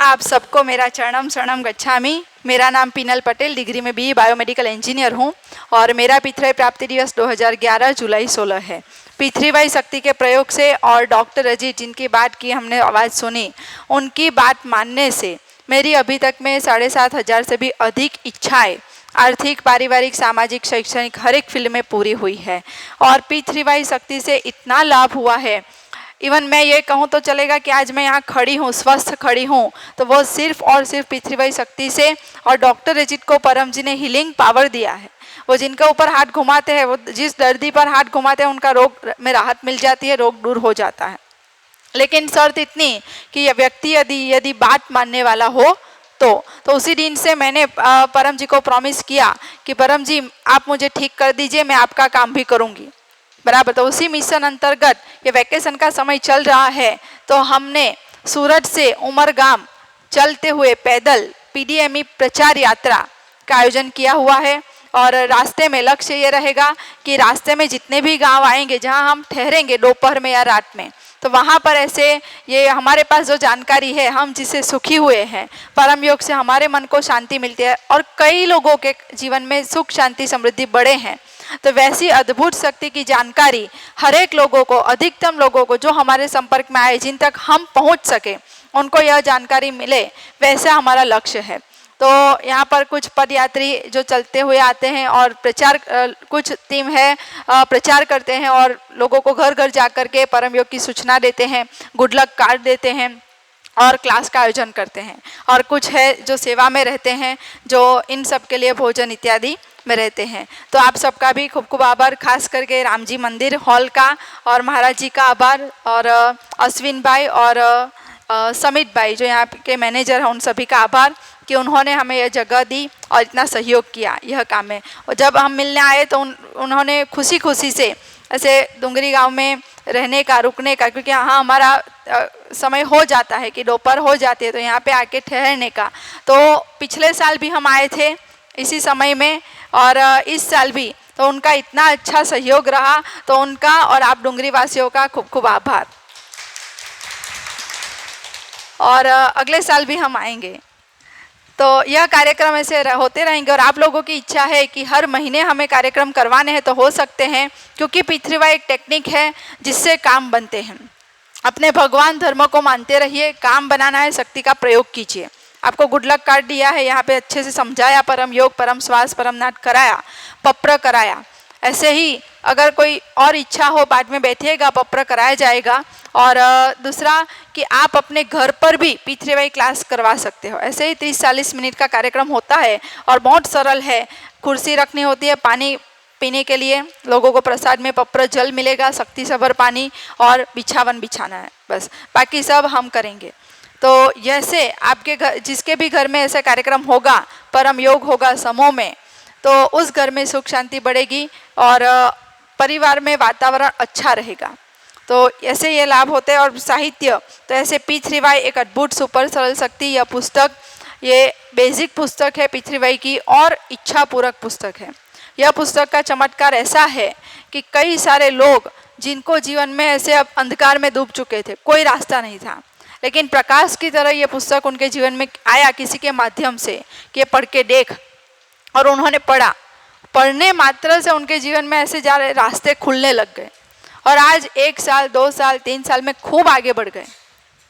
आप सबको मेरा चरणम शरणम गच्छामि। मेरा नाम पिनल पटेल, डिग्री में BE बायोमेडिकल इंजीनियर हूँ और मेरा पितृवाय प्राप्ति दिवस 2011 जुलाई 16 है। पितृवाय शक्ति के प्रयोग से और डॉक्टर अजीत जिनकी बात की हमने आवाज़ सुनी, उनकी बात मानने से मेरी अभी तक में 7,500 से भी अधिक इच्छाएं आर्थिक, पारिवारिक, सामाजिक, शैक्षणिक हर एक फील्ड में पूरी हुई है और पितृवाय शक्ति से इतना लाभ हुआ है। इवन मैं ये कहूँ तो चलेगा कि आज मैं यहाँ खड़ी हूँ, स्वस्थ खड़ी हूँ, तो वो सिर्फ और सिर्फ पितृवाय शक्ति से और डॉक्टर अजीत को परम जी ने हीलिंग पावर दिया है। वो जिनके ऊपर हाथ घुमाते हैं, वो जिस दर्दी पर हाथ घुमाते हैं उनका रोग में राहत मिल जाती है, रोग दूर हो जाता है। लेकिन शर्त इतनी कि यह व्यक्ति यदि बात मानने वाला हो तो उसी दिन से मैंने परम जी को प्रॉमिस किया कि परम जी आप मुझे ठीक कर दीजिए, मैं आपका काम भी करूँगी। बराबर। तो उसी मिशन अंतर्गत ये वैकेशन का समय चल रहा है, तो हमने सूरत से उमरगाम चलते हुए पैदल PDME प्रचार यात्रा का आयोजन किया हुआ है और रास्ते में लक्ष्य ये रहेगा कि रास्ते में जितने भी गांव आएंगे जहां हम ठहरेंगे दोपहर में या रात में, तो वहाँ पर ऐसे ये हमारे पास जो जानकारी है, हम जिसे सुखी हुए हैं, परम योग से हमारे मन को शांति मिलती है और कई लोगों के जीवन में सुख शांति समृद्धि बढ़े हैं। तो वैसी अद्भुत शक्ति की जानकारी हर एक लोगों को, अधिकतम लोगों को जो हमारे संपर्क में आए, जिन तक हम पहुंच सके, उनको यह जानकारी मिले, वैसा हमारा लक्ष्य है। तो यहाँ पर कुछ पदयात्री जो चलते हुए आते हैं और प्रचार, कुछ टीम है प्रचार करते हैं और लोगों को घर घर जा कर के परम योग की सूचना देते हैं, गुड लक कार्ड देते हैं और क्लास का आयोजन करते हैं। और कुछ है जो सेवा में रहते हैं, जो इन सब के लिए भोजन इत्यादि में रहते हैं। तो आप सबका भी खूब खूब आभार, खास करके राम जी मंदिर हॉल का और महाराज जी का आभार और अश्विन भाई और समित भाई जो यहाँ के मैनेजर हैं, उन सभी का आभार कि उन्होंने हमें यह जगह दी और इतना सहयोग किया यह काम में। और जब हम मिलने आए तो उन्होंने खुशी खुशी से ऐसे डुंगरी गांव में रहने का, रुकने का, क्योंकि यहाँ हमारा समय हो जाता है कि दोपहर हो जाती है, तो यहाँ पे आके ठहरने का। तो पिछले साल भी हम आए थे इसी समय में और इस साल भी, तो उनका इतना अच्छा सहयोग रहा, तो उनका और आप डुंगरी वासियों का खूब खूब आभार। और अगले साल भी हम आएंगे। तो यह कार्यक्रम ऐसे होते रहेंगे और आप लोगों की इच्छा है कि हर महीने हमें कार्यक्रम करवाने हैं तो हो सकते हैं, क्योंकि पितृवाय एक टेक्निक है जिससे काम बनते हैं। अपने भगवान धर्म को मानते रहिए, काम बनाना है, शक्ति का प्रयोग कीजिए। आपको गुड लक कार्ड दिया है, यहाँ पे अच्छे से समझाया, परम योग, परम श्वास, परम नाट कराया, पप्र कराया। ऐसे ही अगर कोई और इच्छा हो बाद में बैठिएगा, पप्र कराया जाएगा। और दूसरा कि आप अपने घर पर भी P3Y क्लास करवा सकते हो। ऐसे ही 30-40 मिनट का कार्यक्रम होता है और बहुत सरल है। कुर्सी रखनी होती है, पानी पीने के लिए, लोगों को प्रसाद में पप्र जल मिलेगा, शक्ति से भर पानी, और बिछावन बिछाना है, बस बाकी सब हम करेंगे। तो जैसे आपके घर, जिसके भी घर में ऐसा कार्यक्रम होगा, परम योग होगा समूह में, तो उस घर में सुख शांति बढ़ेगी और परिवार में वातावरण अच्छा रहेगा। तो ऐसे ये लाभ होते हैं। और साहित्य तो ऐसे P3Y एक अद्भुत सुपर सरल शक्ति, यह पुस्तक, ये बेसिक पुस्तक है P3Y की और इच्छा पूरक पुस्तक है। यह पुस्तक का चमत्कार ऐसा है कि कई सारे लोग जिनको जीवन में ऐसे अब अंधकार में डूब चुके थे, कोई रास्ता नहीं था, लेकिन प्रकाश की तरह ये पुस्तक उनके जीवन में आया किसी के माध्यम से कि पढ़ के देख, और उन्होंने पढ़ा। पढ़ने मात्र से उनके जीवन में ऐसे जा रहे रास्ते खुलने लग गए और आज 1 साल 2 साल 3 साल में खूब आगे बढ़ गए।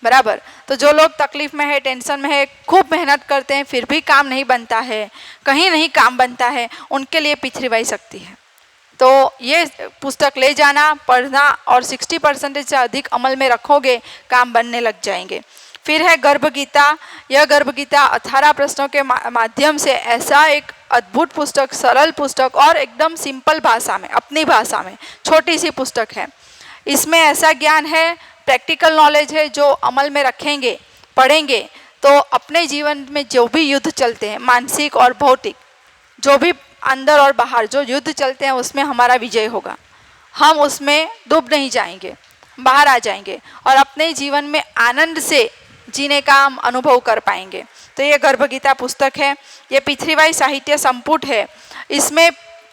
बराबर। तो जो लोग तकलीफ में है, टेंशन में है, खूब मेहनत करते हैं, फिर भी काम नहीं बनता है, कहीं नहीं काम बनता है, उनके लिए P3Y शक्ति है। तो ये पुस्तक ले जाना, पढ़ना और 60% से अधिक अमल में रखोगे, काम बनने लग जाएंगे। फिर है गर्भ गीता। यह गर्भ गीता 18 प्रश्नों के माध्यम से ऐसा एक अद्भुत पुस्तक, सरल पुस्तक और एकदम सिंपल भाषा में, अपनी भाषा में, छोटी सी पुस्तक है। इसमें ऐसा ज्ञान है, प्रैक्टिकल नॉलेज है, जो अमल में रखेंगे, पढ़ेंगे तो अपने जीवन में जो भी युद्ध चलते हैं, मानसिक और भौतिक, जो भी अंदर और बाहर जो युद्ध चलते हैं, उसमें हमारा विजय होगा। हम उसमें डूब नहीं जाएंगे, बाहर आ जाएंगे और अपने जीवन में आनंद से जीने का हम अनुभव कर पाएंगे। तो ये गर्भ गीता पुस्तक है। ये P3Y साहित्य संपुट है। इसमें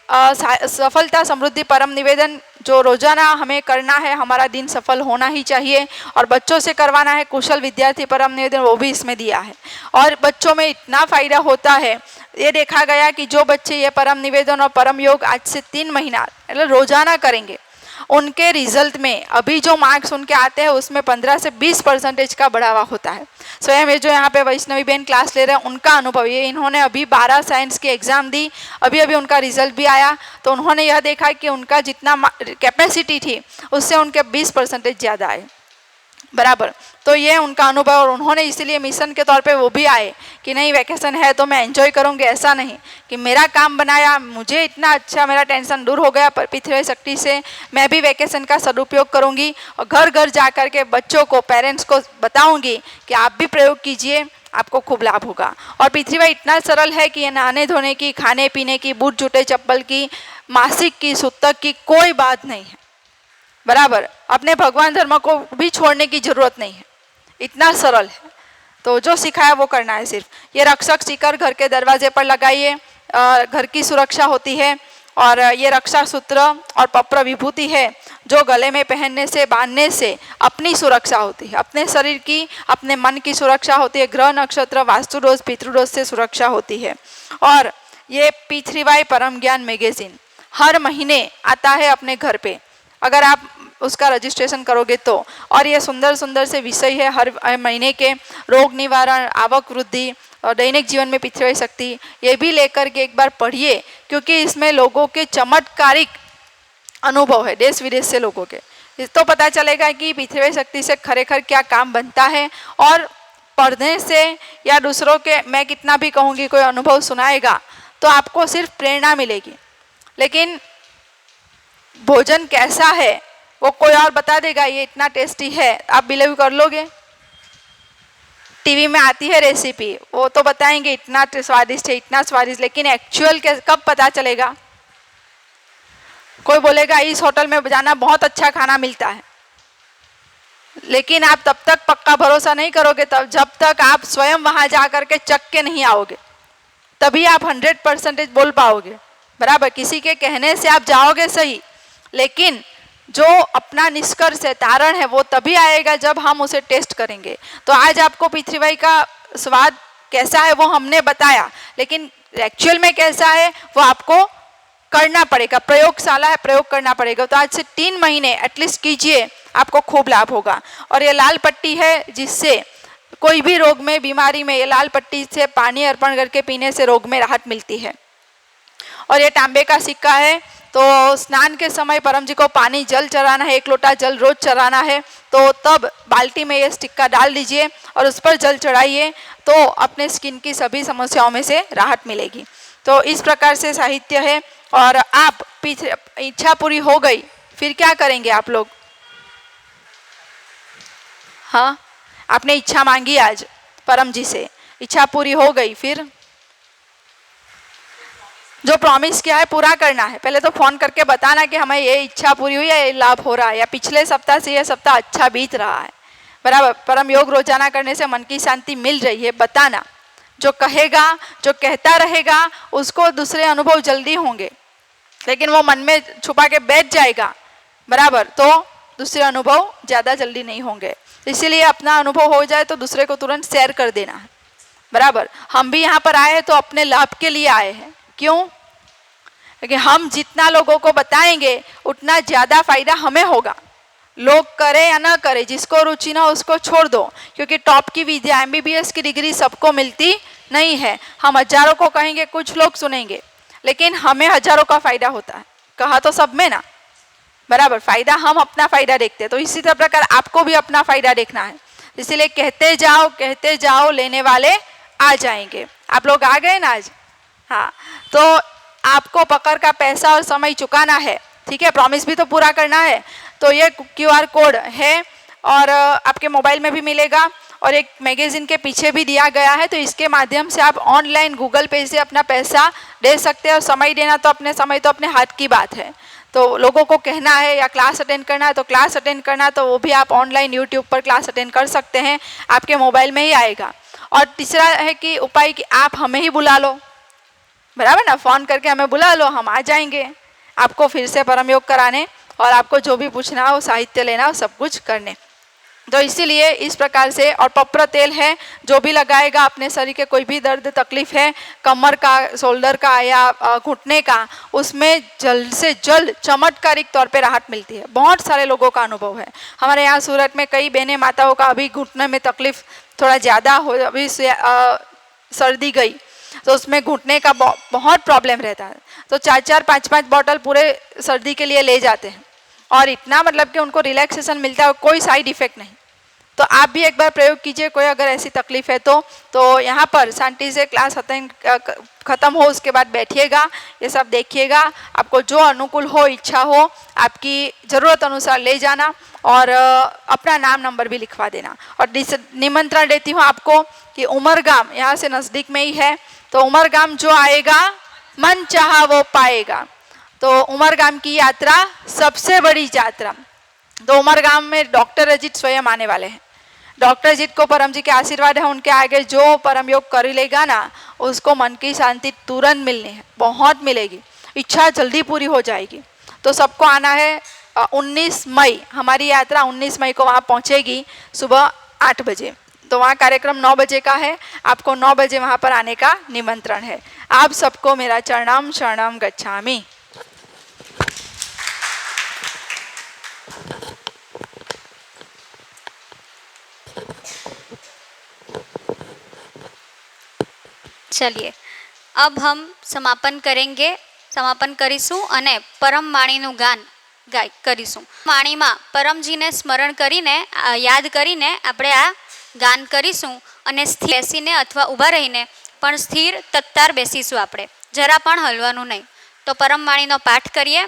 सफलता समृद्धि परम निवेदन जो रोजाना हमें करना है, हमारा दिन सफल होना ही चाहिए, और बच्चों से करवाना है कुशल विद्यार्थी परम निवेदन, वो भी इसमें दिया है। और बच्चों में इतना फायदा होता है, ये देखा गया कि जो बच्चे ये परम निवेदन और परम योग आज से 3 महीना मतलब रोजाना करेंगे, उनके रिजल्ट में अभी जो मार्क्स उनके आते हैं उसमें 15 से 20% का बढ़ावा होता है। स्वयं ये जो यहाँ पे वैष्णवी बहन क्लास ले रहे हैं, उनका अनुभव, ये इन्होंने अभी 12 साइंस की एग्ज़ाम दी, अभी अभी उनका रिजल्ट भी आया, तो उन्होंने यह देखा कि उनका जितना कैपेसिटी थी उससे उनके 20% ज़्यादा आए। बराबर। तो ये उनका अनुभव, और उन्होंने इसीलिए मिशन के तौर पे वो भी आए कि नहीं वैकेशन है तो मैं एंजॉय करूँगी, ऐसा नहीं कि मेरा काम बनाया, मुझे इतना अच्छा, मेरा टेंशन दूर हो गया P3Y शक्ति से, मैं भी वैकेशन का सदुपयोग करूँगी और घर घर जा कर के बच्चों को, पेरेंट्स को बताऊँगी कि आप भी प्रयोग कीजिए, आपको खूब लाभ होगा। और P3Y इतना सरल है कि ये नहाने धोने की, खाने पीने की, बूट जूते चप्पल की, मासिक की, सूतक की कोई बात नहीं है। बराबर। अपने भगवान धर्म को भी छोड़ने की जरूरत नहीं है, इतना सरल है। तो जो सिखाया वो करना है सिर्फ। ये रक्षक स्टिकर घर के दरवाजे पर लगाइए, घर की सुरक्षा होती है। और ये रक्षा सूत्र और पप्र विभूति है जो गले में पहनने से, बांधने से अपनी सुरक्षा होती है, अपने शरीर की, अपने मन की सुरक्षा होती है। ग्रह नक्षत्र, वास्तु दोष, पितृदोष से सुरक्षा होती है। और ये P3Y परम ज्ञान मैगजीन हर महीने आता है अपने घर पे, अगर आप उसका रजिस्ट्रेशन करोगे तो। और ये सुंदर सुंदर से विषय है हर महीने के, रोग निवारण, आवक वृद्धि और दैनिक जीवन में P3Y शक्ति, ये भी लेकर के एक बार पढ़िए, क्योंकि इसमें लोगों के चमत्कारिक अनुभव है, देश विदेश से लोगों के। तो पता चलेगा कि P3Y शक्ति से खरेखर क्या काम बनता है। और पढ़ने से या दूसरों के, मैं कितना भी कहूँगी, कोई अनुभव सुनाएगा तो आपको सिर्फ प्रेरणा मिलेगी, लेकिन भोजन कैसा है वो कोई और बता देगा, ये इतना टेस्टी है, आप बिलीव कर लोगे। टीवी में आती है रेसिपी, वो तो बताएंगे इतना स्वादिष्ट है, इतना स्वादिष्ट, लेकिन एक्चुअल कब पता चलेगा। कोई बोलेगा इस होटल में जाना, बहुत अच्छा खाना मिलता है, लेकिन आप तब तक पक्का भरोसा नहीं करोगे तब जब तक आप स्वयं वहां जाकर के चख के नहीं आओगे, तभी आप 100% बोल पाओगे। बराबर। किसी के कहने से आप जाओगे सही, लेकिन जो अपना निष्कर्ष है, तारण है, वो तभी आएगा जब हम उसे टेस्ट करेंगे। तो आज आपको P3Y का स्वाद कैसा है वो हमने बताया, लेकिन एक्चुअल में कैसा है वो आपको करना पड़ेगा। प्रयोगशाला है, प्रयोग करना पड़ेगा। तो आज से 3 महीने एटलीस्ट कीजिए, आपको खूब लाभ होगा। और ये लाल पट्टी है जिससे कोई भी रोग में, बीमारी में, ये लाल पट्टी से पानी अर्पण करके पीने से रोग में राहत मिलती है। और ये तांबे का सिक्का है, तो स्नान के समय परम जी को पानी जल चढ़ाना है, 1 लोटा जल रोज चढ़ाना है, तो तब बाल्टी में ये सिक्का डाल दीजिए और उस पर जल चढ़ाइए, तो अपने स्किन की सभी समस्याओं में से राहत मिलेगी। तो इस प्रकार से साहित्य है। और आप पीछे इच्छा पूरी हो गई, फिर क्या करेंगे आप लोग? हाँ, आपने इच्छा मांगी आज परम जी से, इच्छा पूरी हो गई, फिर जो प्रॉमिस किया है पूरा करना है। पहले तो फोन करके बताना कि हमें ये इच्छा पूरी हुई है, ये लाभ हो रहा है, या पिछले सप्ताह से ये सप्ताह अच्छा बीत रहा है, बराबर। परम योग रोजाना करने से मन की शांति मिल रही है, बताना। जो कहेगा, जो कहता रहेगा, उसको दूसरे अनुभव जल्दी होंगे, लेकिन वो मन में छुपा के बैठ जाएगा, बराबर, तो दूसरे अनुभव ज़्यादा जल्दी नहीं होंगे। इसीलिए अपना अनुभव हो जाए तो दूसरे को तुरंत शेयर कर देना है, बराबर। हम भी यहाँ पर आए हैं तो अपने लाभ के लिए आए हैं। क्यों? क्योंकि हम जितना लोगों को बताएंगे उतना ज़्यादा फायदा हमें होगा। लोग करे या ना करे, जिसको रुचि ना उसको छोड़ दो, क्योंकि टॉप की विद्या, MBBS की डिग्री सबको मिलती नहीं है। हम हजारों को कहेंगे, कुछ लोग सुनेंगे, लेकिन हमें हजारों का फायदा होता है। कहा तो सब में ना, बराबर। फायदा हम अपना फायदा देखते हैं, तो इसी तरह प्रकार आपको भी अपना फायदा देखना है। इसीलिए कहते जाओ, लेने वाले आ जाएंगे। आप लोग आ गए ना आज? हाँ, तो आपको पकड़ का पैसा और समय चुकाना है, ठीक है। प्रॉमिस भी तो पूरा करना है। तो ये QR कोड है और आपके मोबाइल में भी मिलेगा, और एक मैगजीन के पीछे भी दिया गया है। तो इसके माध्यम से आप ऑनलाइन गूगल पे से अपना पैसा दे सकते हैं। और समय देना तो अपने हाथ की बात है। तो लोगों को कहना है या क्लास अटेंड करना है तो क्लास अटेंड करना, तो वो भी आप ऑनलाइन यूट्यूब पर क्लास अटेंड कर सकते हैं, आपके मोबाइल में ही आएगा। और तीसरा है कि उपाय कि आप हमें ही बुला लो, बराबर ना। फ़ोन करके हमें बुला लो, हम आ जाएंगे आपको फिर से परम योग कराने, और आपको जो भी पूछना हो, साहित्य लेना हो, सब कुछ करने। तो इसीलिए इस प्रकार से। और पप्र तेल है, जो भी लगाएगा अपने शरीर के कोई भी दर्द तकलीफ है, कमर का, शोल्डर का या घुटने का, उसमें जल्द से जल्द चमत्कारिक तौर पे राहत मिलती है। बहुत सारे लोगों का अनुभव है। हमारे यहाँ सूरत में कई बहनें माताओं का अभी घुटने में तकलीफ थोड़ा ज़्यादा हो, अभी सर्दी गई तो उसमें घुटने का बहुत प्रॉब्लम रहता है। तो 4-4, 5-5 बॉटल पूरे सर्दी के लिए ले जाते हैं, और इतना मतलब कि उनको रिलैक्सेशन मिलता है, कोई साइड इफेक्ट नहीं। तो आप भी एक बार प्रयोग कीजिए, कोई अगर ऐसी तकलीफ है तो यहाँ पर शांति से क्लास ख़त्म हो उसके बाद बैठिएगा, ये सब देखिएगा। आपको जो अनुकूल हो, इच्छा हो, आपकी ज़रूरत अनुसार ले जाना, और अपना नाम नंबर भी लिखवा देना। और निमंत्रण देती हूँ आपको कि उमरगाम यहाँ से नज़दीक में ही है, तो उमरगाम जो आएगा मन चाहा वो पाएगा। तो उमरगाम की यात्रा सबसे बड़ी यात्रा। तो उमरगाम में डॉक्टर अजीत स्वयं आने वाले हैं। डॉक्टर अजीत को परम जी के आशीर्वाद है, उनके आगे जो परम योग कर लेगा ना, उसको मन की शांति तुरंत मिलनी है, बहुत मिलेगी, इच्छा जल्दी पूरी हो जाएगी। तो सबको आना है। 19 मई हमारी यात्रा 19 मई को वहाँ पहुँचेगी सुबह 8 बजे। तो वहाँ कार्यक्रम 9 बजे का है, आपको 9 बजे वहाँ पर आने का निमंत्रण है। आप सबको मेरा चरणम शरणम गच्छामि। ચલીએ, अब हम समापन करेंगे, समापन કરીશું અને પરમ વાણીનું ગાન કરીશું। વાણીમાં પરમજીને સ્મરણ કરીને, યાદ કરીને આપણે આ ગાન કરીશું, અને બેસીને અથવા ઊભા રહીને પણ સ્થિર તત્તાર બેસીશું આપણે, જરા પણ હલવાનું નહીં। તો પરમ વાણીનો પાઠ કરીએ,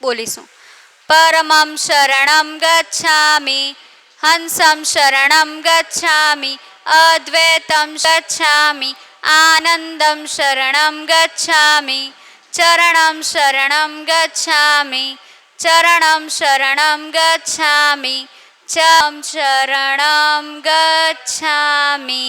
બોલીશું। પરમં શરણં ગચ્છામિ, હંસં શરણં ગચ્છામિ, અદ્વૈतं ગચ્છામિ, आनंदं शरणं गच्छामि, चरणं शरणं गच्छामि, चरणं शरणं गच्छामि, चरणं शरणं गच्छामि।